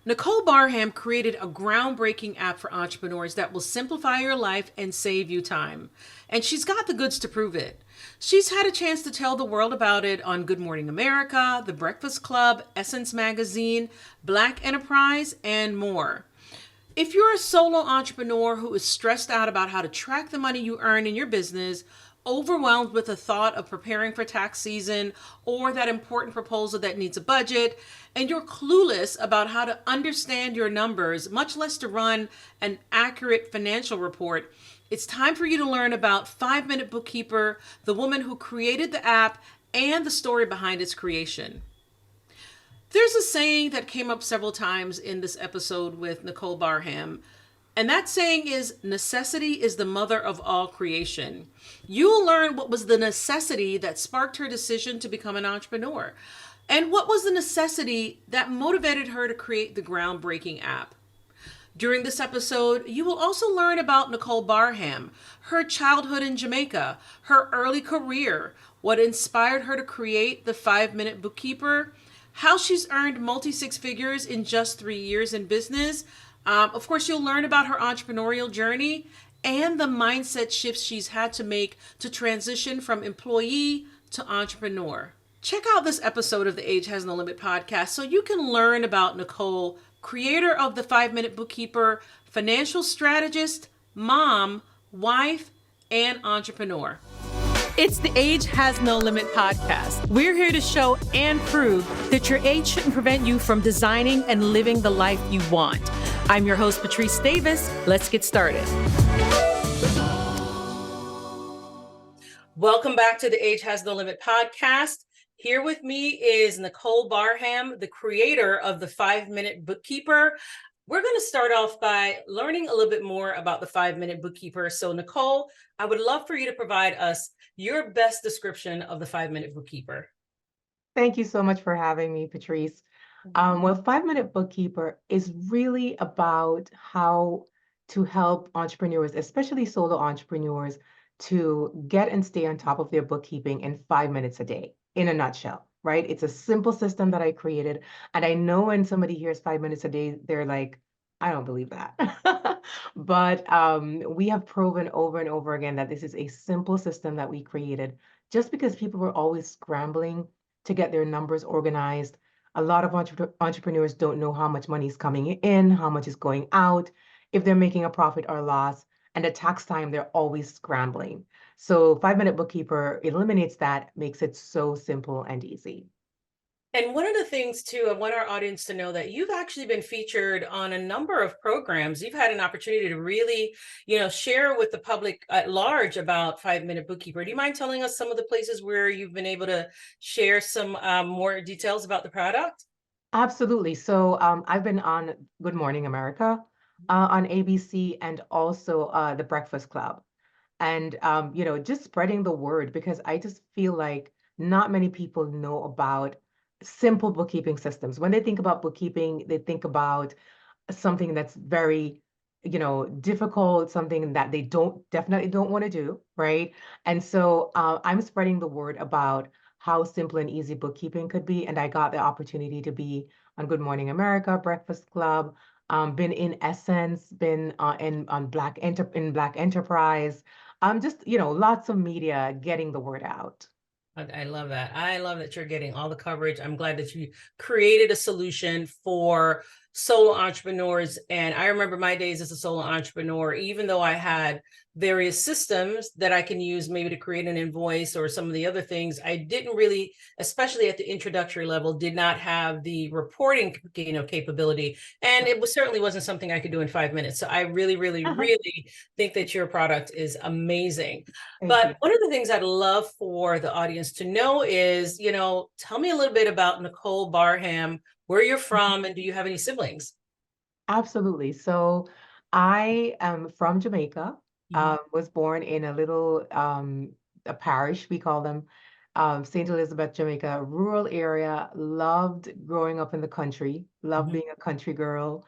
Nicole Barham created a groundbreaking app for entrepreneurs that will simplify your life and save you time. And she's got the goods to prove it. She's had a chance to tell the world about it on Good Morning America, The Breakfast Club, Essence Magazine, Black Enterprise, and more. If you're a solo entrepreneur who is stressed out about how to track the money you earn in your business, overwhelmed with the thought of preparing for tax season or that important proposal that needs a budget, and you're clueless about how to understand your numbers, much less to run an accurate financial report, it's time for you to learn about 5 Minute Bookkeeper, the woman who created the app, and the story behind its creation. There's a saying that came up several times in this episode with Nicole Barham, and that saying is necessity is the mother of all creation. You'll learn what was the necessity that sparked her decision to become an entrepreneur, and what was the necessity that motivated her to create the groundbreaking app. During this episode, you will also learn about Nicole Barham, her childhood in Jamaica, her early career, what inspired her to create the 5 Minute Bookkeeper, how she's earned multi six figures in just 3 years in business. Of course, you'll learn about her entrepreneurial journey and the mindset shifts she's had to make to transition from employee to entrepreneur. Check out this episode of the Age Has No Limit podcast so you can learn about Nicole, creator of the 5 Minute Bookkeeper, financial strategist, mom, wife, and entrepreneur. It's the Age Has No Limit podcast. We're here to show and prove that your age shouldn't prevent you from designing and living the life you want. I'm your host, Patrice Davis. Let's get started. Welcome back to the Age Has No Limit podcast. Here with me is Nicole Barham, the creator of the 5 Minute Bookkeeper. We're going to start off by learning a little bit more about the 5 Minute Bookkeeper. So, Nicole, I would love for you to provide us your best description of the 5 Minute Bookkeeper. Thank you so much for having me, Patrice. Well, 5 Minute Bookkeeper is really about how to help entrepreneurs, especially solo entrepreneurs, to get and stay on top of their bookkeeping in 5 minutes a day, in a nutshell, right? It's a simple system that I created. And I know when somebody hears 5 minutes a day, they're like, I don't believe that. But we have proven over and over again that this is a simple system that we created just because people were always scrambling to get their numbers organized. A lot of entrepreneurs don't know how much money is coming in, how much is going out, if they're making a profit or loss. And at tax time, they're always scrambling. So 5 Minute Bookkeeper eliminates that, makes it so simple and easy. And one of the things, too, I want our audience to know that you've actually been featured on a number of programs. You've had an opportunity to really, share with the public at large about 5 Minute Bookkeeper. Do you mind telling us some of the places where you've been able to share some more details about the product? Absolutely. So I've been on Good Morning America on ABC and also The Breakfast Club. And just spreading the word because I just feel like not many people know about simple bookkeeping systems. When they think about bookkeeping, they think about something that's very, difficult, something that they definitely don't want to do, right? And so I'm spreading the word about how simple and easy bookkeeping could be. And I got the opportunity to be on Good Morning America, Breakfast Club, been in Essence, been in Black Enterprise, just lots of media getting the word out. I love that. I love that you're getting all the coverage. I'm glad that you created a solution for solo entrepreneurs. And I remember my days as a solo entrepreneur, even though I had various systems that I can use maybe to create an invoice or some of the other things, I didn't really, especially at the introductory level, did not have the reporting, capability. And it was certainly wasn't something I could do in 5 minutes. So I really, really, really think that your product is amazing. Thank But you. one of the things I'd love for the audience to know is, tell me a little bit about Nicole Barham, where you're from, and do you have any siblings? Absolutely. So I am from Jamaica, Mhm. was born in a little a parish, we call them, St. Elizabeth, Jamaica, a rural area, loved growing up in the country, loved Mhm. being a country girl,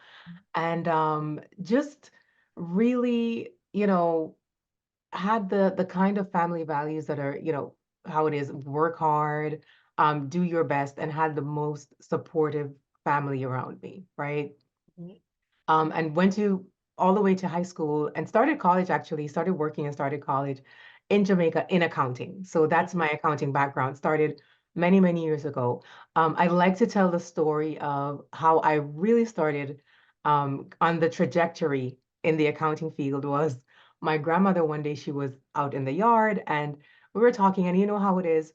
and just really, had the kind of family values that are, how it is, work hard, do your best, and had the most supportive family around me, right? Mhm. And went to all the way to high school and started college actually, started working and started college in Jamaica in accounting. So that's my accounting background, started many, many years ago. I like to tell the story of how I really started on the trajectory in the accounting field was my grandmother one day, she was out in the yard and we were talking, and you know how it is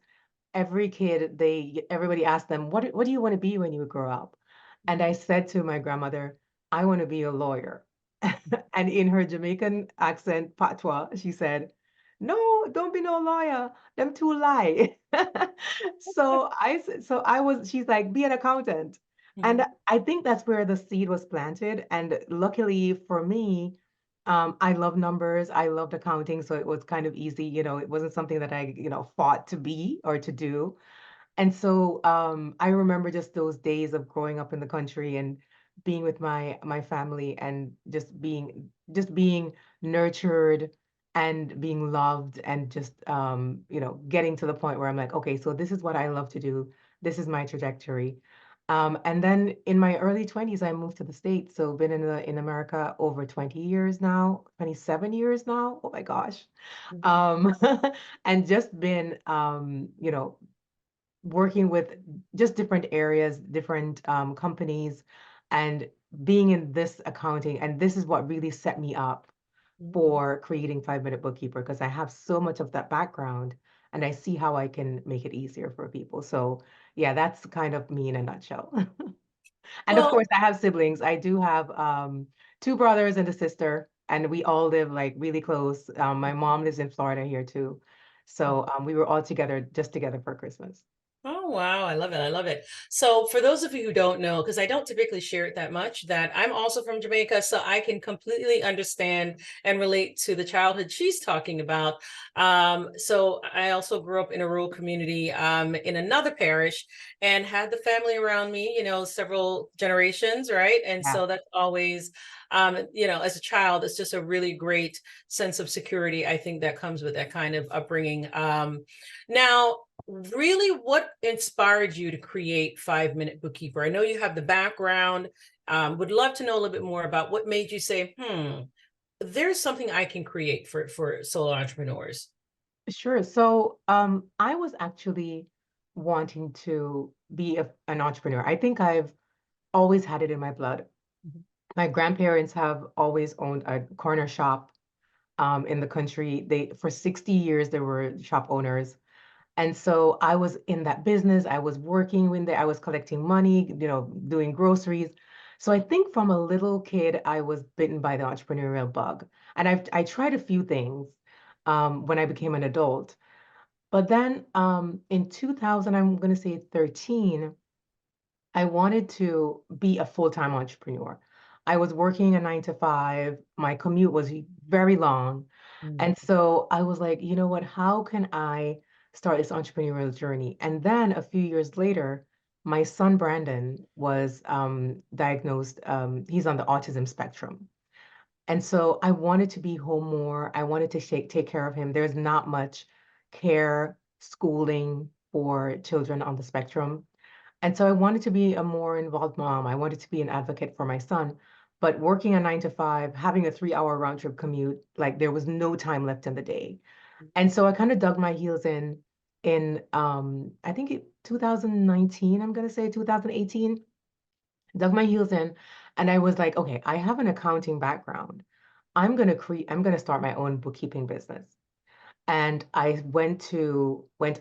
every kid, everybody asked them, what do you want to be when you grow up? And I said to my grandmother, I want to be a lawyer. And in her Jamaican accent, patois, she said, no, don't be no lawyer. Them too lie. So I was, she's like, be an accountant. And Mhm. I think that's where the seed was planted. And luckily for me, I love numbers. I loved accounting, so it was kind of easy. It wasn't something that I, fought to be or to do. And so I remember just those days of growing up in the country and being with my family and just being nurtured and being loved and just getting to the point where I'm like, okay, so this is what I love to do. This is my trajectory. And then in my early 20s, I moved to the States. So been in America over 20 years now, 27 years now. Oh my gosh. Mhm. Um, and just been working with just different areas, different companies, and being in this accounting. And this is what really set me up Mhm. for creating 5 Minute Bookkeeper because I have so much of that background and I see how I can make it easier for people. So, yeah, that's kind of me in a nutshell. And of Well, course, I have siblings. I do have two brothers and a sister, and we all live like really close. My mom lives in Florida here too. So we were all just together for Christmas. oh wow, I love it. I love it. So for those of you who don't know, because I don't typically share it that much, that I'm also from Jamaica, so I can completely understand and relate to the childhood she's talking about. So I also grew up in a rural community in another parish and had the family around me, several generations, right? And Yeah. so that's always as a child, it's just a really great sense of security, I think, that comes with that kind of upbringing. Now, really, what inspired you to create 5 Minute Bookkeeper? I know you have the background. Would love to know a little bit more about what made you say, there's something I can create for solo entrepreneurs. Sure. So I was actually wanting to be an entrepreneur. I think I've always had it in my blood. Mhm. My grandparents have always owned a corner shop in the country. For 60 years, they were shop owners. And so I was in that business. I was working when I was collecting money, doing groceries. So I think from a little kid, I was bitten by the entrepreneurial bug. And I tried a few things when I became an adult. But then in 2000, I'm going to say 13, I wanted to be a full-time entrepreneur. I was working a 9 to 5. My commute was very long. Mm. And so I was like, you know what? How can I start this entrepreneurial journey? And then a few years later, my son Brandon was diagnosed. He's on the autism spectrum. And so I wanted to be home more. I wanted to take care of him. There's not much care, schooling for children on the spectrum. And so I wanted to be a more involved mom. I wanted to be an advocate for my son. But working a 9 to 5, having a 3 hour round trip commute, like there was no time left in the day. And so I kind of dug my heels in I think 2019, I'm gonna say 2018, dug my heels in, and I was like, okay, I have an accounting background. I'm gonna start my own bookkeeping business. And I went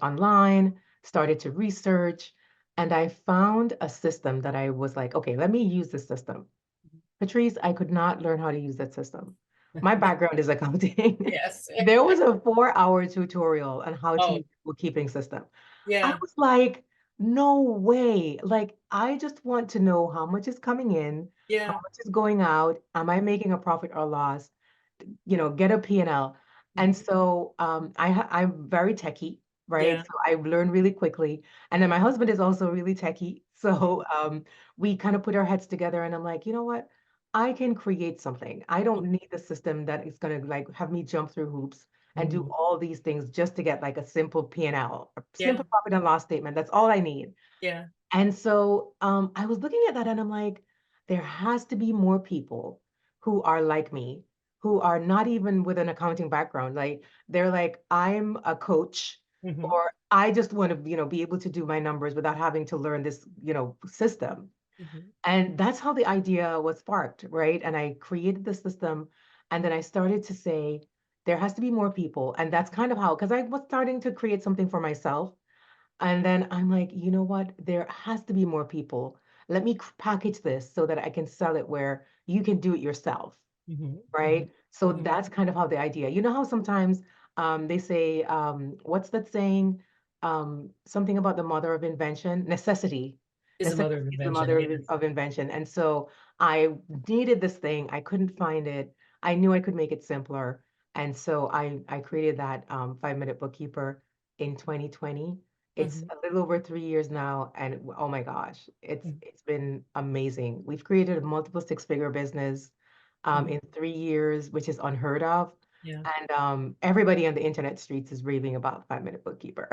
online, started to research, and I found a system that I was like, okay, let me use this system. Patrice, I could not learn how to use that system. My background is accounting. Yes. There was a 4 hour tutorial on how to Oh, use the bookkeeping system. I yeah, was like, no way. Like, I just want to know how much is coming in, how yeah. much is going out. Am I making a profit or loss? Get a P&L. And Mhm. so I'm very techie, right? Yeah. So I learn really quickly. And then my husband is also really techie. So we kind of put our heads together and I'm like, you know what? I can create something. I don't need a system that is going to like have me jump through hoops and do Mhm. all these things just to get like a simple P&L, a Yeah, simple profit and loss statement. That's all I need. yeah. And so I was looking at that and I'm like, there has to be more people who are like me, who are not even with an accounting background. Like they're like, I'm a coach, Hmm. or I just want to, be able to do my numbers without having to learn this, system. Hmm. And that's how the idea was sparked, right? And I created the system and then I started to say, there has to be more people. And that's kind of how, because I was starting to create something for myself. And then I'm like, you know what? There has to be more people. Let me package this so that I can sell it where you can do it yourself, Hmm. Hmm. right? So Hmm. that's kind of how the idea. You know how sometimes they say, what's that saying? Something about the mother of invention, necessity. Is a mother Necessity of is the invention. mother Yes. of invention. And so I needed this thing. I couldn't find it. I knew I could make it simpler. And so I created that 5 minute bookkeeper in 2020. It's Hmm. a little over 3 years now, and oh my gosh, it's Hmm. it's been amazing. We've created a multiple six-figure business Hmm. in 3 years, which is unheard of. Yeah. And everybody on the internet streets is raving about 5 minute bookkeeper.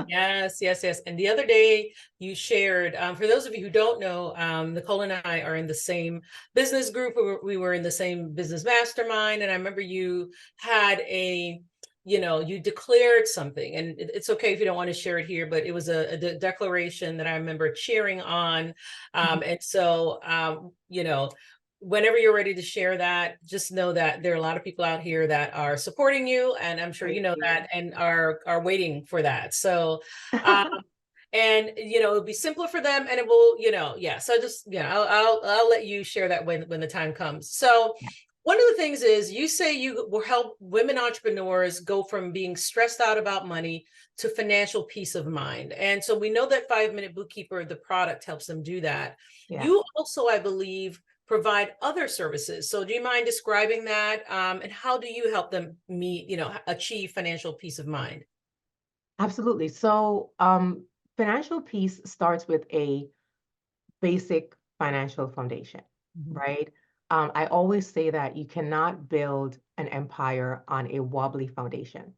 Yes, yes, yes. And the other day you shared, for those of you who don't know, Nicole and I are in the same business group. We were in the same business mastermind. And I remember you had you declared something, and it's okay if you don't want to share it here, but it was a declaration that I remember cheering on. And so, whenever you're ready to share that, just know that there are a lot of people out here that are supporting you, and I'm sure you Thank know you. that, and are waiting for that. So, um, and it'll be simpler for them, and it will, yeah. So just I'll let you share that when the time comes. So. Yeah. One of the things is you say you will help women entrepreneurs go from being stressed out about money to financial peace of mind. And so we know that 5 Minute Bookkeeper, the product, helps them do that. Yes. You also, I believe, provide other services. So do you mind describing that? And how do you help them achieve financial peace of mind? Absolutely. So, financial peace starts with a basic financial foundation, Mhm. right? I always say that you cannot build an empire on a wobbly foundation.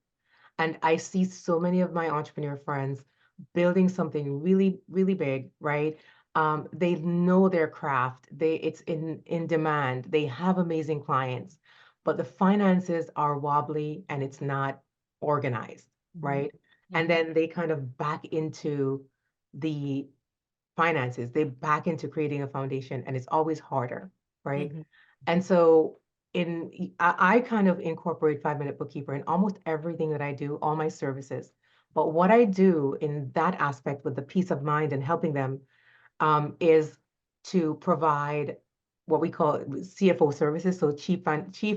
And I see so many of my entrepreneur friends building something really, really big, right? They know their craft. It's in demand. They have amazing clients, but the finances are wobbly and it's not organized, Mhm. right? And Mhm. then they kind of back into the finances. They back into creating a foundation, and it's always harder, right? Mhm. And so I kind of incorporate 5 minute bookkeeper in almost everything that I do, all my services. But what I do in that aspect with the peace of mind and helping them is to provide what we call CFO services, so Chief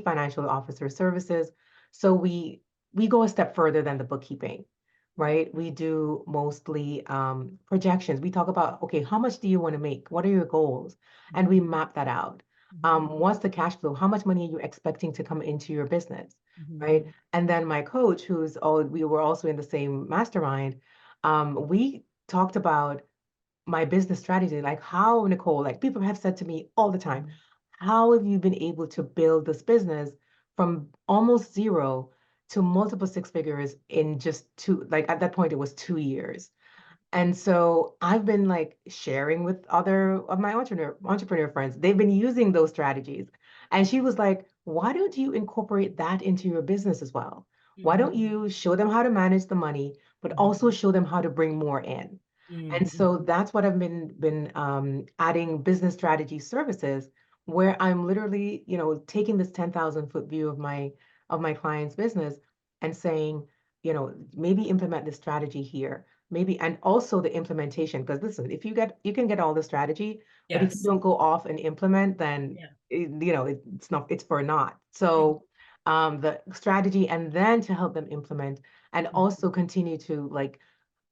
Financial Officer services. So we go a step further than the bookkeeping, right? We do mostly projections. We talk about, okay, how much do you want to make? What are your goals? And we map that out. Mhm. What's the cash flow? How much money are you expecting to come into your business, Mhm. right? And then my coach, we were also in the same mastermind, we talked about my business strategy, like how, Nicole, like people have said to me all the time, how have you been able to build this business from almost zero to multiple six figures in just two, like at that point, it was 2 years. And so I've been like sharing with other of my entrepreneur friends. They've been using those strategies. And she was like, why don't you incorporate that into your business as well? Why Mhm. don't you show them how to manage the money, but Mhm. also show them how to bring more in? And Mhm. so that's what I've been adding business strategy services, where I'm literally, taking this 10,000 foot view of my client's business and saying, maybe implement this strategy here, maybe, and also the implementation. Because listen, if you can get all the strategy, but if you Yes. don't go off and implement, then Yeah. it's not, it's for naught. Mhm. So the strategy, and then to help them implement, and also continue to like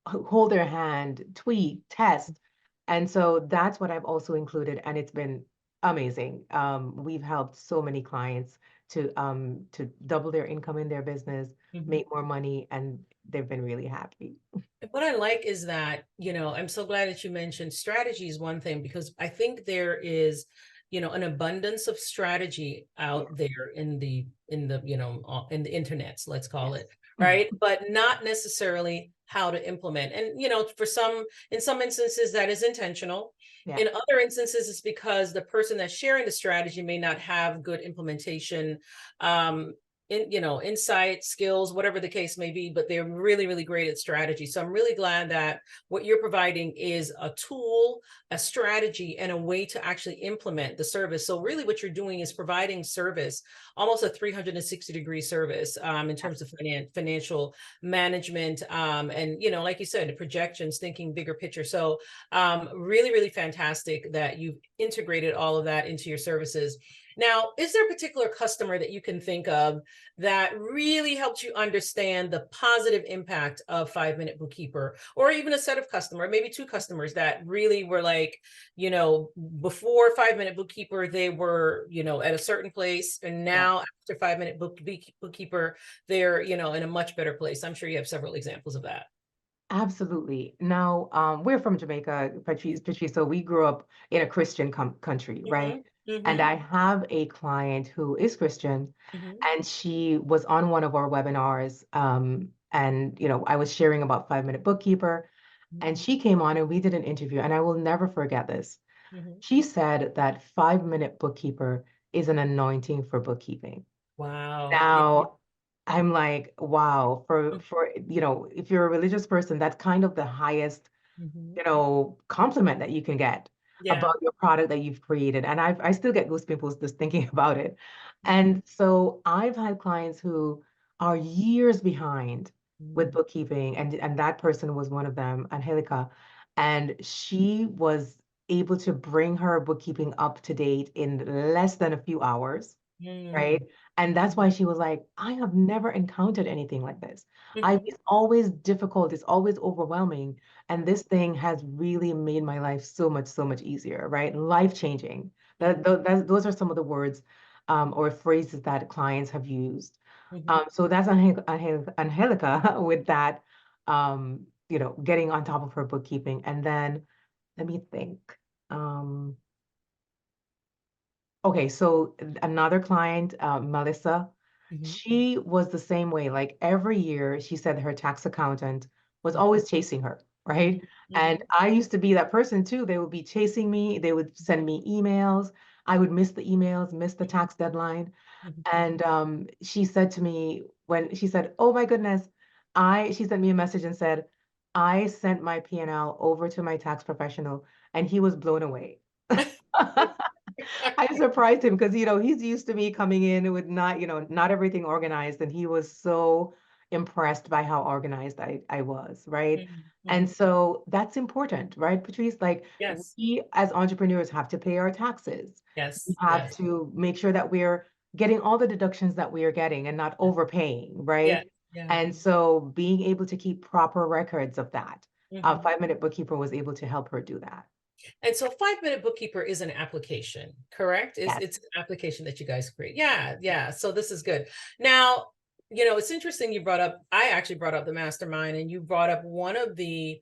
hold their hand, tweet, test. And so that's what I've also included, and it's been amazing. We've helped so many clients to double their income in their business, Mhm. make more money, and they've been really happy. What I like is that, I'm so glad that you mentioned strategy is one thing, because I think there is, an abundance of strategy Yeah. out there in the internets, let's call Yes. it, right? But not necessarily how to implement. And for some, in some instances, that is intentional. Yeah. In other instances, it's because the person that's sharing the strategy may not have good implementation, um, insight, skills, whatever the case may be, but they're really, really great at strategy. So I'm really glad that what you're providing is a tool, a strategy, and a way to actually implement the service. So really what you're doing is providing service, almost a 360-degree service, in terms of financial management, and like you said, the projections, thinking bigger picture. So really, really fantastic that you've integrated all of that into your services. Now, is there a particular customer that you can think of that really helped you understand the positive impact of 5 Minute Bookkeeper, or even a set of customer, maybe two customers that really were like, before 5 Minute Bookkeeper, they were, at a certain place, and Yeah. now after Bookkeeper, they're, in a much better place. I'm sure you have several examples of that. Absolutely. Now, we're from Jamaica, Patrice, so we grew up in a Christian country, right? Hmm. And Hmm. I have a client who is Christian, Hmm. and she was on one of our webinars, and I was sharing about 5 Minute Bookkeeper, and she came on and we did an interview, and I will never forget this. Hmm. She said that 5 Minute Bookkeeper is an anointing for bookkeeping. Wow. Yeah. Now, I'm like, wow, for if you're a religious person, that's kind of the highest, Hmm. compliment that you can get Yeah. about your product that you've created. And I still get goosebumps just thinking about it. And so I've had clients who are years behind with Mhm. bookkeeping, and that person was one of them, Angelica, and she was able to bring her bookkeeping up to date in less than a few hours, right? Mm. And that's why she was like, I have never encountered anything like this. Mhm. It's always difficult, it's always overwhelming. And this thing has really made my life so much easier, right? Life changing. Mhm. Those are some of the words or phrases that clients have used. Mhm. So that's Angelica with that, getting on top of her bookkeeping. And then let me think. Um, Okay, so another client, Melissa, Mhm. she was the same way. Like every year, she said her tax accountant was Mhm. always chasing her, right? Mhm. And Mhm. I used to be that person too. They would be chasing me. They would send me emails. I would miss the emails, miss the tax deadline. Mhm. And she said to me when she said, "Oh my goodness," she sent me a message and said, "I sent my P&L over to my tax professional, and he was blown away." I surprised him because, he's used to me coming in with not everything organized, and he was so impressed by how organized I was, right? Mhm. And Mhm. so that's important, right, Patrice? Like Yes. we as entrepreneurs have to pay our taxes. We Yes. have Yes. to make sure that we're getting all the deductions that we are getting and not overpaying, Yeah. right? Yeah. And so being able to keep proper records of that, Mhm. 5 Minute Bookkeeper was able to help her do that. And so 5 Minute Bookkeeper is an application, correct? Is Yes. it's an application that you guys create. Yeah, yeah. So this is good. Now, it's interesting I actually brought up the mastermind, and you brought up one of the,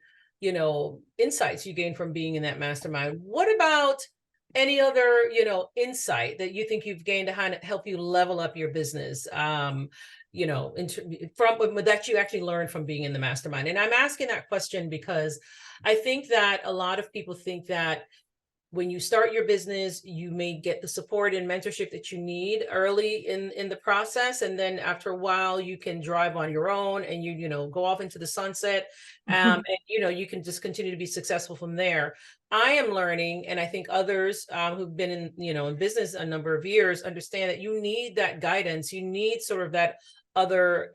insights you gained from being in that mastermind. What about any other, insight that you think you've gained to kind of help you level up your business? From that you actually learned from being in the mastermind. And I'm asking that question because I think that a lot of people think that when you start your business, you may get the support and mentorship that you need early in the process, and then after a while, you can drive on your own, and go off into the sunset, and you can just continue to be successful from there. I am learning, and I think others who've been in business a number of years understand that you need that guidance. You need sort of that other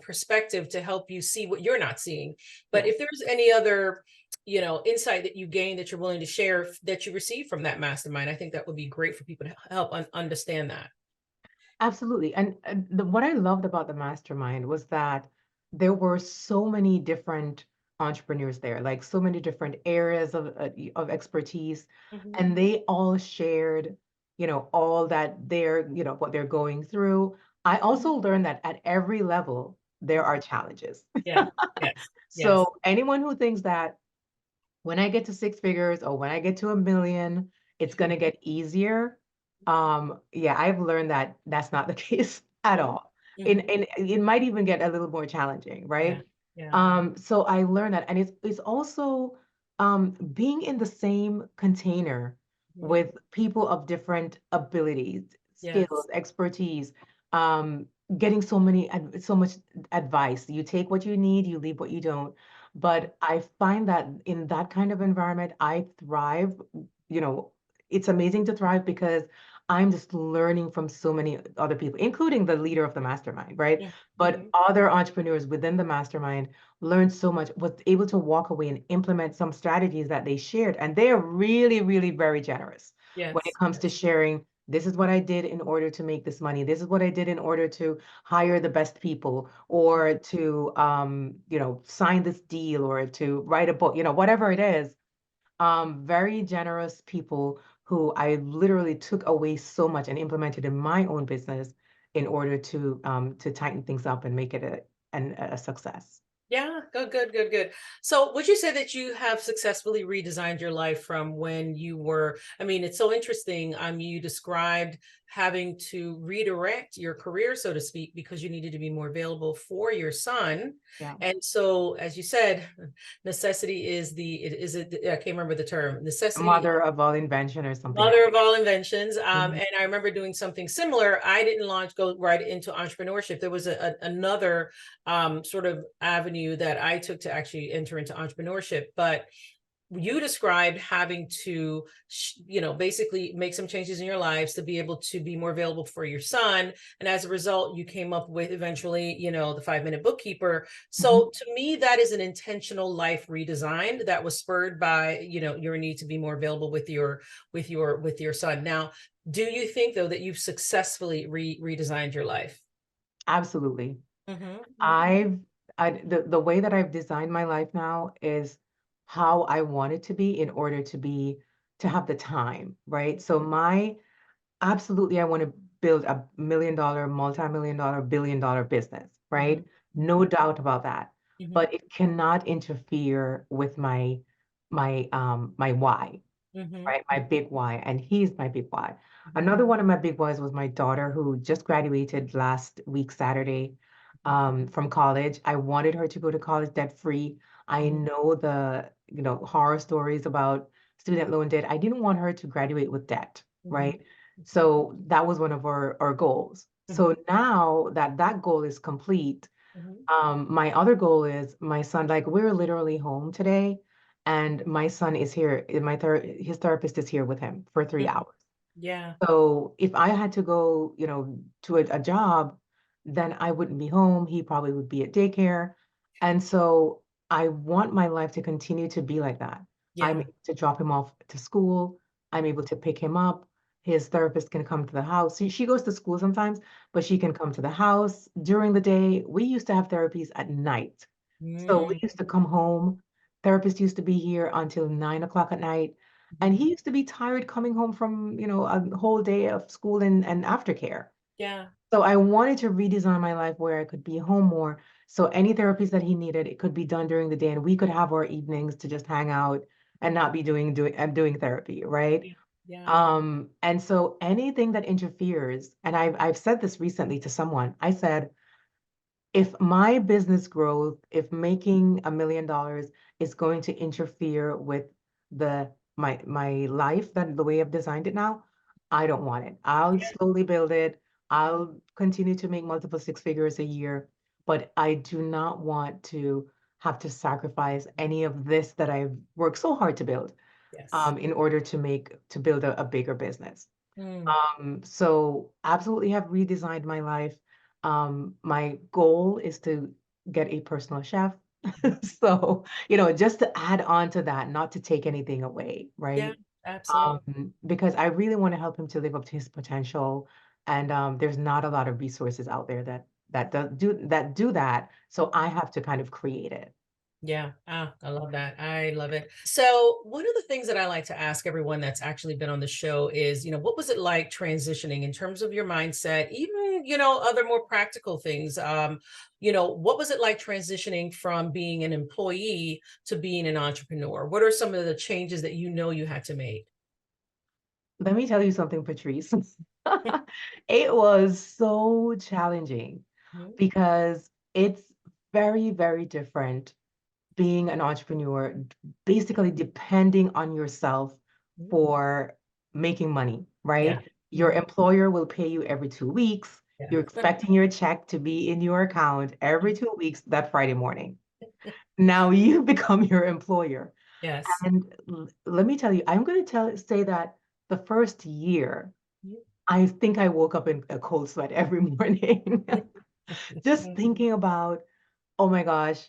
perspective to help you see what you're not seeing. But Yes. if there's any other insight that you gain that you're willing to share that you received from that mastermind, I think that would be great for people to help understand that. Absolutely. And what I loved about the mastermind was that there were so many different entrepreneurs there, like so many different areas of expertise, Mhm. and they all shared, all that what they're going through. I also learned that at every level there are challenges. Yeah. Yes. Yes. So anyone who thinks that when I get to six figures or when I get to a million, it's going to get easier. Yeah, I've learned that that's not the case at Mhm. all. Hmm. and it might even get a little more challenging, Yeah. right? Yeah. So I learned that, and it's also being in the same container Hmm. with people of different abilities, skills, Yes. expertise, um, getting so much advice. You take what you need, you leave what you don't. But I find that in that kind of environment, I thrive. You know, it's amazing to thrive because I'm just learning from so many other people, including the leader of the mastermind, right? But Mm-hmm. other entrepreneurs within the mastermind learned so much, was able to walk away and implement some strategies that they shared. And they are really, really very generous when it Yes. comes to Yes. sharing. This is what I did in order to make this money. This is what I did in order to hire the best people, or to sign this deal, or to write a book, whatever it is. Very generous people who I literally took away so much and implemented in my own business in order to tighten things up and make it a success. Yeah, good, good, good, good. So, would you say that you have successfully redesigned your life from when you were? I mean, it's so interesting. You described having to redirect your career, so to speak, because you needed to be more available for your son. Yeah. And so, as you said, necessity is I can't remember the term. Necessity, Mother of all invention or something like mother of all inventions. that. And I remember doing something similar. I didn't go right into entrepreneurship. There was another sort of avenue that I took to actually enter into entrepreneurship. But you described having to, basically make some changes in your lives to be able to be more available for your son. And as a result, you came up with eventually, the 5 Minute Bookkeeper. Mhm. So to me, that is an intentional life redesign that was spurred by, your need to be more available with your son. Now, do you think though that you've successfully redesigned your life? Absolutely. Mm-hmm. I've the way that I've designed my life now is how I want it to be in order to have the time, right? So my absolutely, I want to build $1 million, multi-million dollar, billion-dollar business, Mm-hmm. right? No doubt about that. Mm-hmm. But it cannot interfere with my why, Mm-hmm. right? My big why, and he's my big why. Mm-hmm. Another one of my big whys was my daughter, who just graduated last week, Saturday, from college. I wanted her to go to college debt free. I Mm-hmm. know the, horror stories about student loan debt. I didn't want her to graduate with debt, Mm-hmm. right? So that was one of our goals. Mm-hmm. So now that that goal is complete, Mm-hmm. my other goal is my son, like we're literally home today, and my son is here. His therapist is here with him for 3 hours. Yeah. So if I had to go, to a job, then I wouldn't be home. He probably would be at daycare. And so I want my life to continue to be like that. I'm Yeah. able to drop him off to school. I'm able to pick him up. His therapist can come to the house. She goes to school sometimes, but she can come to the house during the day. We used to have therapies at night. So we Mm. used to come home. Therapist used to be here until 9 o'clock at night. And he used to be tired coming home from, a whole day of school and aftercare. Yeah. So I wanted to redesign my life where I could be home more. So any therapies that he needed, it could be done during the day, and we could have our evenings to just hang out and not be doing therapy, right? Yeah. Yeah. And so anything that interferes, and I've said this recently to someone, I said, if my business growth, if making $1 million is going to interfere with my life, that the way I've designed it now, I don't want it. I'll slowly build it. I'll continue to make multiple six figures a year, but I do not want to have to sacrifice any of this that I've worked so hard to build, Yes. in order to build a bigger business. Mm. So absolutely have redesigned my life. My goal is to get a personal chef. So, just to add on to that, not to take anything away, Yeah. right? Absolutely. Because I really want to help him to live up to his potential. And there's not a lot of resources out there that do that. So I have to kind of create it. Yeah. Ah, I love that. I love it. So, one of the things that I like to ask everyone that's actually been on the show is, what was it like transitioning in terms of your mindset, even, other more practical things? What was it like transitioning from being an employee to being an entrepreneur? What are some of the changes that you had to make? Let me tell you something, Patrice. It was so challenging. Mhm. because it's very, very different being an entrepreneur, basically depending on yourself Mhm. for making money, Yeah. right? Your Mhm. employer will pay you every 2 weeks. Yeah. You're expecting your check to be in your account every 2 weeks that Friday morning. Now you become your employer. Yes. And let me tell you, I'm going to say that the first year, Mhm. I think I woke up in a cold sweat every morning, just thinking about, oh my gosh,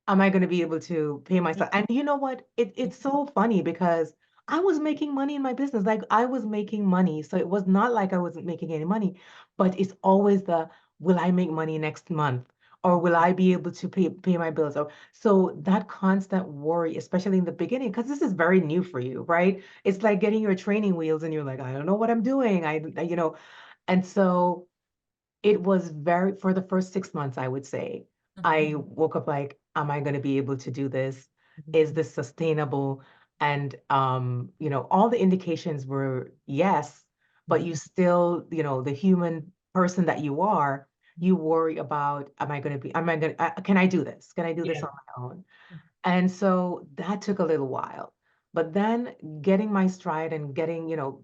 am I going to be able to pay myself? And you know what? It's so funny because I was making money in my business. Like I was making money. So it was not like I wasn't making any money, but it's always will I make money next month? Or will I be able to pay my bills? So that constant worry, especially in the beginning, because this is very new for you, right? It's like getting your training wheels and you're like, I don't know what I'm doing. And so it was very, for the first 6 months, I would say, Mhm. I woke up like, am I going to be able to do this? Mhm. Is this sustainable? And, all the indications were yes, but Mhm. you still, the human person that you are, you worry about, can I do this? Can I do this Yeah. on my own? And so that took a little while. But then getting my stride and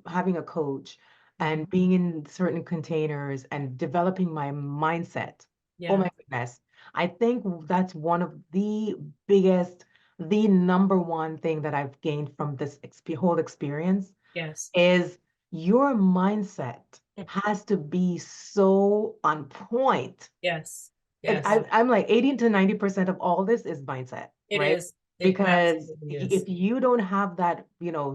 having a coach Mhm. and being in certain containers and developing my mindset. Oh Yeah. my goodness. I think that's one of the biggest, the number one thing that I've gained from this whole experience Yes. is your mindset Mhm. has to be so on point. Yes. And Yes. I'm like 80 to 90% of all this is mindset, It right? is. It Because absolutely is. if you don't have that,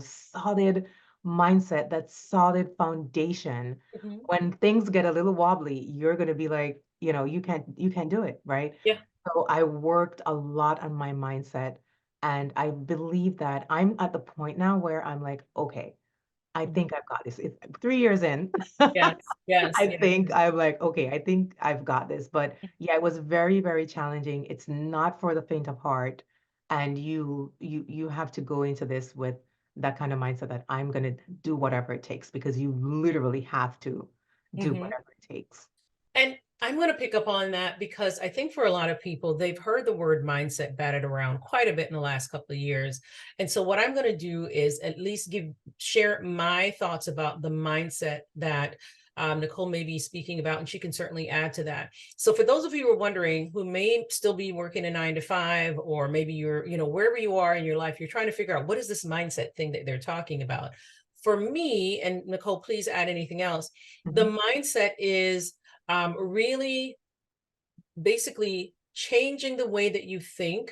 solid mindset, that solid foundation, Mhm. when things get a little wobbly, you're going to be like, you can't do it, right? Yeah. So I worked a lot on my mindset, and I believe that I'm at the point now where I'm like, okay, I Mhm. think I've got this. It's 3 years in. Yes. Yes. I Yes. think I'm like, okay, I think I've got this. But yeah, it was very, very challenging. It's not for the faint of heart. And you have to go into this with that kind of mindset that I'm gonna do whatever it takes because you literally have to do Mhm. whatever it takes. And I'm going to pick up on that because I think for a lot of people, they've heard the word mindset batted around quite a bit in the last couple of years. And so what I'm going to do is at least share my thoughts about the mindset that Nicole may be speaking about, and she can certainly add to that. So for those of you who are wondering, who may still be working a 9 to 5, or maybe you're, wherever you are in your life, you're trying to figure out what is this mindset thing that they're talking about. For me, and Nicole, please add anything else. The Mhm. mindset is really basically changing the way that you think,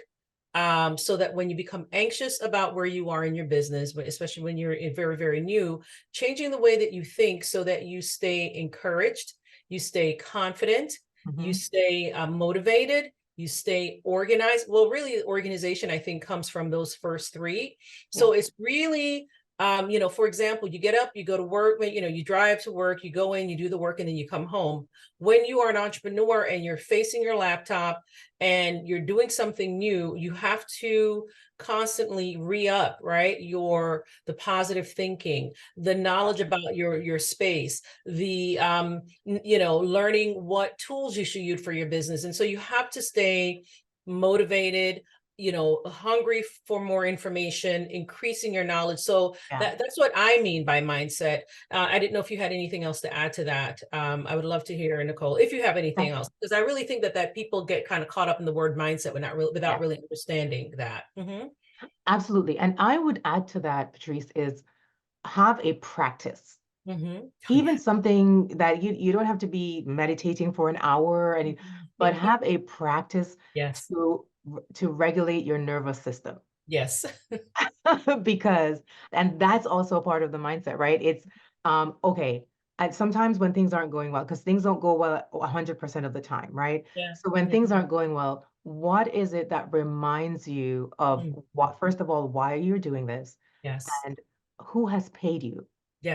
so that when you become anxious about where you are in your business, especially when you're very, very new, changing the way that you think so that you stay encouraged, you stay confident, you Mhm. stay motivated, you stay organized. Well, really, the organization, I think, comes from those first three. Yeah. So it's really, for example, you get up, you go to work, you drive to work, you go in, you do the work, and then you come home. When you are an entrepreneur and you're facing your laptop and you're doing something new, you have to constantly re-up, right? The positive thinking, the knowledge about your space, the learning what tools you should use for your business. And so you have to stay motivated, hungry for more information, increasing your knowledge. So Yeah. that's what I mean by mindset. I didn't know if you had anything else to add to that. I would love to hear, Nicole, if you have anything else, because I really think that people get kind of caught up in the word mindset without Yeah. really understanding that. Absolutely. And I would add to that, Patrice, is have a practice. Oh Even yeah. something that you don't have to be meditating for an hour, but have a practice Yes. to regulate your nervous system. Yes. Because, and that's also a part of the mindset, right? It's okay. And sometimes when things aren't going well, because things don't go well 100% of the time, right? Yeah. So when Yeah. things aren't going well, what is it that reminds you of Mhm. what, first of all, why you're doing this Yes. and who has paid you,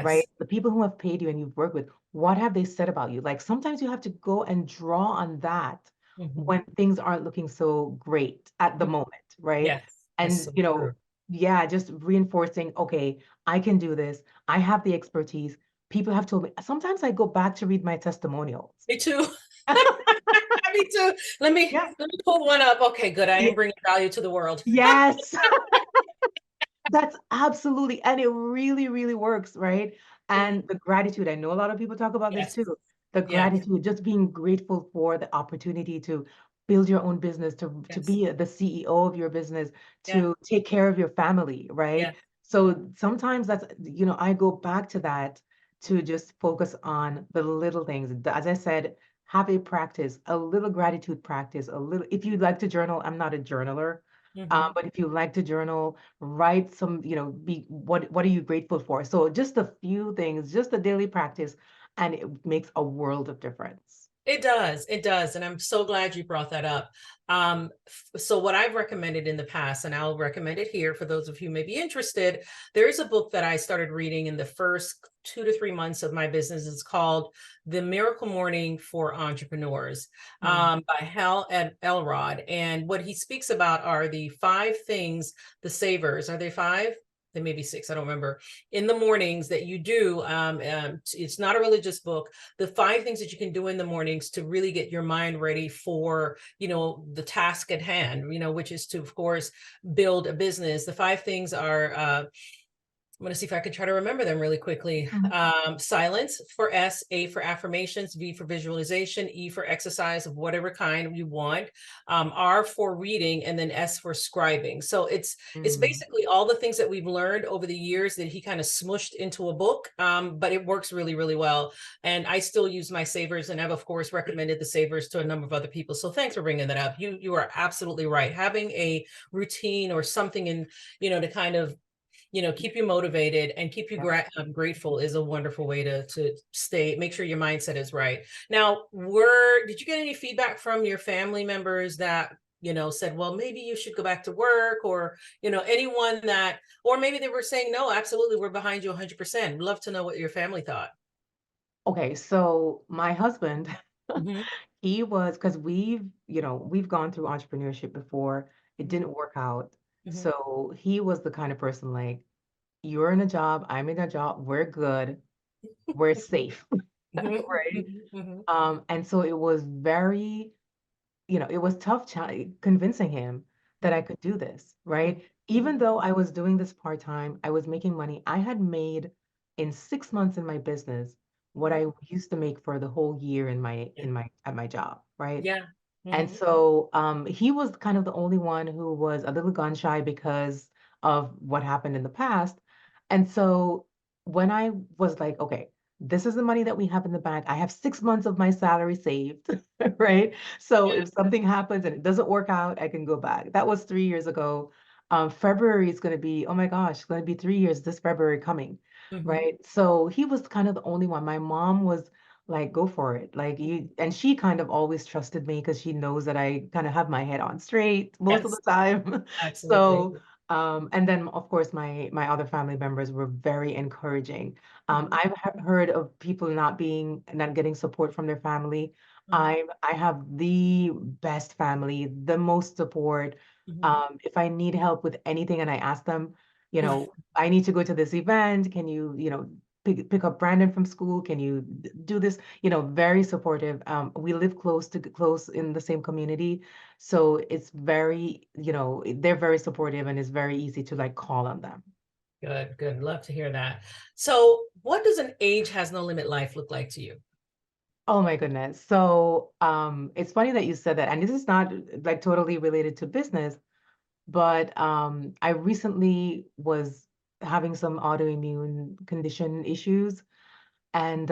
right? Yes. The people who have paid you and you've worked with, what have they said about you? Like sometimes you have to go and draw on that Mhm. when things aren't looking so great at the Mhm. moment, right? Yes. That's And, so true. yeah, just reinforcing, okay, I can do this. I have the expertise. People have told me. Sometimes I go back to read my testimonials. Me too. Me too. Yeah. Let me pull one up. Okay, good. I am Ye- bringing value to the world. Yes. That's absolutely, and it really, really works, right? Mhm. And the gratitude, I know a lot of people talk about this Yes. too. The Yes. gratitude, just being grateful for the opportunity to build your own business, to Yes. be the CEO of your business, Yeah. to take care of your family, Yeah. right? So sometimes that's, I go back to that to just focus on the little things. As I said, have a practice, a little gratitude practice, a little, if you'd like to journal, I'm not a journaler. Hmm. But if you like to journal, write some, be what are you grateful for? So just a few things, just a daily practice, and it makes a world of difference. It does. It does. And I'm so glad you brought that up. So what I've recommended in the past, and I'll recommend it here for those of you who may be interested, there is a book that I started reading in the first 2 to 3 months of my business. It's called The Miracle Morning for Entrepreneurs, Mm, by Hal Elrod. And what he speaks about are the 5 things, the savers. Are they five? They may be six. I don't remember. In the mornings that you do. It's not a religious book. The 5 things that you can do in the mornings to really get your mind ready for, the task at hand, which is to, of course, build a business. The 5 things are, I'm going to see if I can try to remember them really quickly. mhm, Silence for S, A for affirmations, V for visualization, E for exercise of whatever kind you want, R for reading, and then S for scribing. So it's mm. basically all the things that we've learned over the years that he kind of smushed into a book. But it works really, really well. And I still use my savers, and I've of course recommended the savers to a number of other people. So thanks for bringing that up. You are absolutely right. Having a routine or something in, to kind of keep you motivated and keep you Yep. grateful is a wonderful way to stay, make sure your mindset is right. Now, did you get any feedback from your family members that said, well, maybe you should go back to work, or anyone that, or maybe they were saying, no, absolutely, we're behind you 100%. Love to know what your family thought. Okay, so my husband, Hmm. he was, because we've gone through entrepreneurship before. It Hmm. didn't work out. Hmm. So he was the kind of person like, you're in a job, I'm in a job, we're good, we're safe, Hmm. right? Hmm. And so it was very, it was tough convincing him that I could do this, right? Even Hmm. though I was doing this part-time, I was making money. I had made in 6 months in my business what I used to make for the whole year Yeah. at my job, right? Yeah. And Hmm. so he was kind of the only one who was a little gun shy because of what happened in the past. And so when I was like, okay, this is the money that we have in the bank. I have 6 months of my salary saved, right? So Yeah. if something happens and it doesn't work out, I can go back. That was 3 years ago. February is going to be, oh my gosh, it's going to be 3 years this February coming, Hmm. right? So he was kind of the only one. My mom was like, go for it. Like you, and she kind of always trusted me because she knows that I kind of have my head on straight most of the Yes, time. absolutely. So, and then of course my other family members were very encouraging. Hmm. I've heard of people not getting support from their family. Hmm. I have the best family, the most support. Hmm. If I need help with anything and I ask them, I need to go to this event, can you, pick up Brandon from school? Can you do this? Very supportive. We live close in the same community, so it's very, they're very supportive and it's very easy to like call on them. Good, good. Love to hear that. So, what does an age has no limit life look like to you? Oh my goodness. So, it's funny that you said that, and this is not like totally related to business, but I recently was having some autoimmune condition issues, and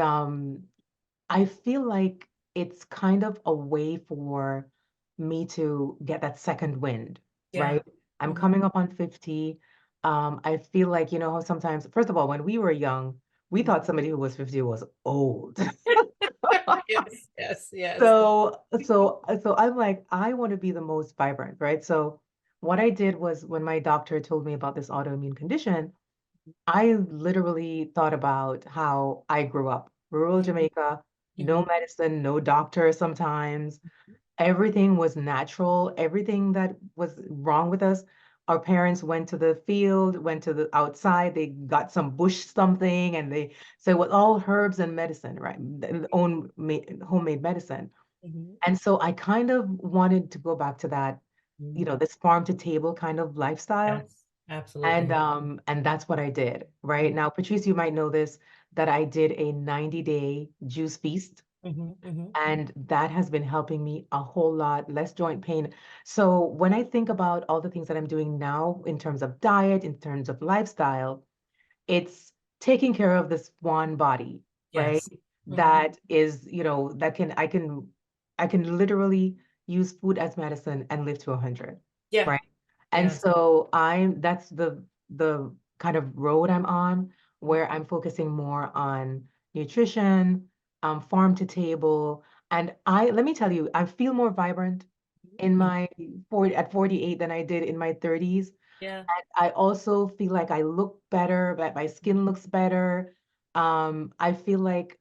I feel like it's kind of a way for me to get that second wind, Yeah. right? I'm Hmm. coming up on 50. I feel like, how sometimes, first of all, when we were young, we Hmm. thought somebody who was 50 was old. Yes, yes, yes. So I'm like, I want to be the most vibrant, right? So what I did was when my doctor told me about this autoimmune condition, I literally thought about how I grew up, rural Jamaica, no Hmm. medicine, no doctor sometimes. Everything was natural. Everything that was wrong with us, our parents went to the field, went to the outside, they got some bush something, and they said, well, all herbs and medicine, right? Homemade medicine. Hmm. And so I kind of wanted to go back to that, Hmm. this farm to table kind of lifestyle. Yes, absolutely. And that's what I did, right? Now, Patrice, you might know this, that I did a 90-day juice feast, Hmm. Hmm. and that has been helping me a whole lot, less joint pain. So when I think about all the things that I'm doing now in terms of diet, in terms of lifestyle, it's taking care of this one body, right? Yes. Hmm. That is, that I can literally use food as medicine and live to 100, Yeah. right? And Yes. so that's the kind of road I'm on, where I'm focusing more on nutrition, farm to table. And let me tell you, I feel more vibrant in Mhm. my 48 than I did in my 30s. Yeah. I also feel like I look better, that my skin looks better. I feel like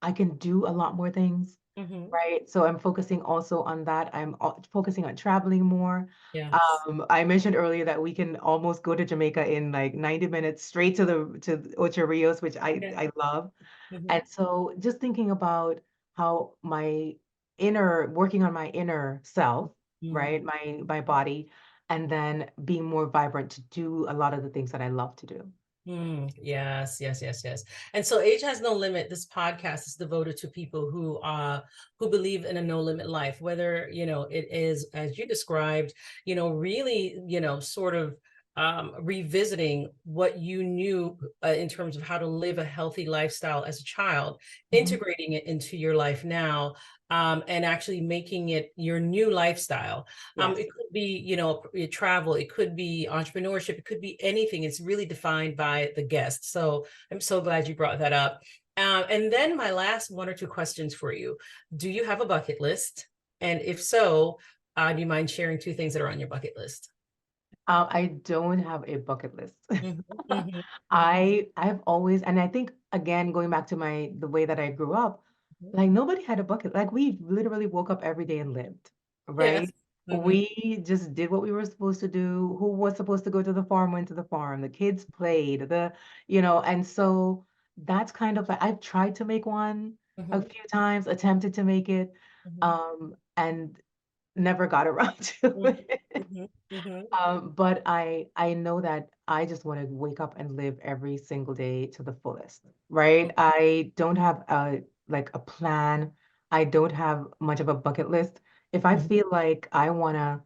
I can do a lot more things, Hmm. right? So I'm focusing also on that. I'm focusing on traveling more. Yes. I mentioned earlier that we can almost go to Jamaica in like 90 minutes straight to Ocho Rios, which I Yeah. I love. Hmm. And so just thinking about how working on my inner self, Mm. right? My body, and then being more vibrant to do a lot of the things that I love to do. Mm, yes, yes, yes, yes. And so Age Has No Limit, this podcast is devoted to people who believe in a no limit life, whether, it is as you described, really, sort of revisiting what you knew in terms of how to live a healthy lifestyle as a child, Mhm. integrating it into your life now, and actually making it your new lifestyle. Yes. It could be, travel, it could be entrepreneurship, it could be anything. It's really defined by the guest. So I'm so glad you brought that up. And then my last one or two questions for you. Do you have a bucket list? And if so, do you mind sharing two things that are on your bucket list? I don't have a bucket list. Hmm. Hmm. I've always, and I think again, going back to the way that I grew up, like nobody had a bucket. Like we literally woke up every day and lived, Yes. right? Hmm. We just did what we were supposed to do. Who was supposed to go to the farm went to the farm. The kids played, and so that's kind of like I've tried to make one a Hmm. few times, attempted to make it, Hmm. and never got around to Hmm. it. Hmm. Hmm. But I know that I just want to wake up and live every single day to the fullest, right? I don't have a plan. I don't have much of a bucket list. If I Hmm. feel like I want to,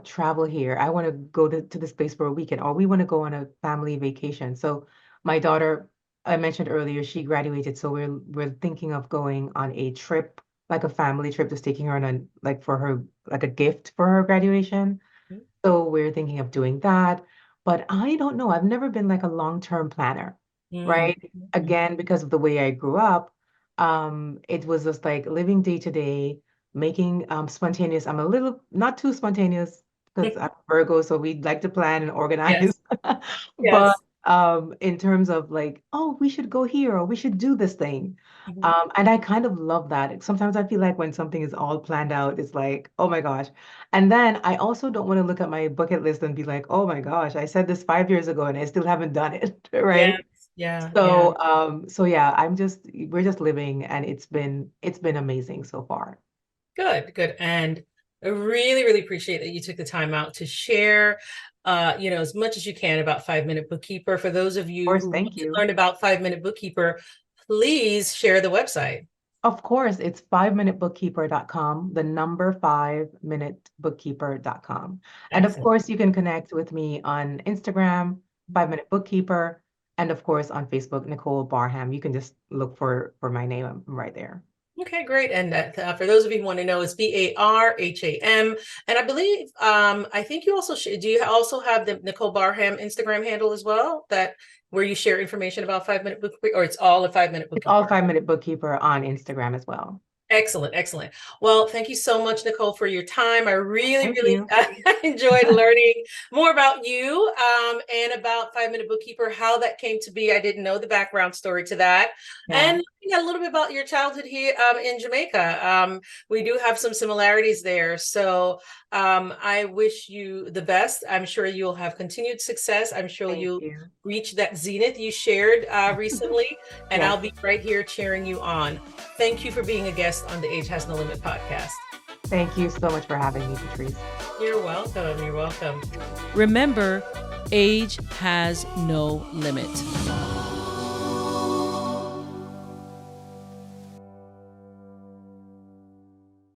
travel here, I want to go to this place for a weekend, or we want to go on a family vacation. So my daughter, I mentioned earlier, she graduated, so we're thinking of going on a trip, like a family trip, just taking her on for her, like a gift for her graduation. So we're thinking of doing that. But I don't know. I've never been like a long-term planner, Hmm. right? Again, because of the way I grew up, it was just like living day to day, making spontaneous. I'm a little not too spontaneous because I'm Virgo, so we like to plan and Yes. organize. But Yes. in terms of like, oh, we should go here or we should do this thing. Hmm. And I kind of love that. Sometimes I feel like when something is all planned out, it's like, oh my gosh. And then I also don't want to look at my bucket list and be like, oh my gosh, I said this 5 years ago and I still haven't done it, Yes. right? Yeah. Yeah. So yeah, we're just living, and it's been amazing so far. Good, good. And I really, really appreciate that you took the time out to share, as much as you can about 5 Minute Bookkeeper. For those of Of you course, who thank want to you. learn about 5 Minute Bookkeeper, please share the website. Of course, it's 5minutebookkeeper.com, the number 5minutebookkeeper.com. And of Excellent. course, you can connect with me on Instagram, 5 Minute Bookkeeper, and of course on Facebook, Nicole Barham. You can just look for my name. I'm right there. Okay, great. And for those of you who want to know, it's Barham. And I believe, I think you also do you also have the Nicole Barham Instagram handle as well, that where you share information about 5 Minute Bookkeeper, or it's all a 5 Minute It's all Bookkeeper? 5 Minute Bookkeeper on Instagram as well. Excellent, excellent. Well, thank you so much, Nicole, for your time. I really, Thank really you. enjoyed learning more about you, and about 5 Minute Bookkeeper, how that came to be. I didn't know the background story to that. And Yeah. let me a little bit about your childhood here in Jamaica. We do have some similarities there. So I wish you the best. I'm sure you'll have continued success. I'm sure Thank you'll you. reach that zenith you shared recently, and Yes. I'll be right here cheering you on. Thank you for being a guest on the Age Has No Limit podcast. Thank you so much for having me, Patrice. You're welcome. You're welcome. Remember, age has no limit.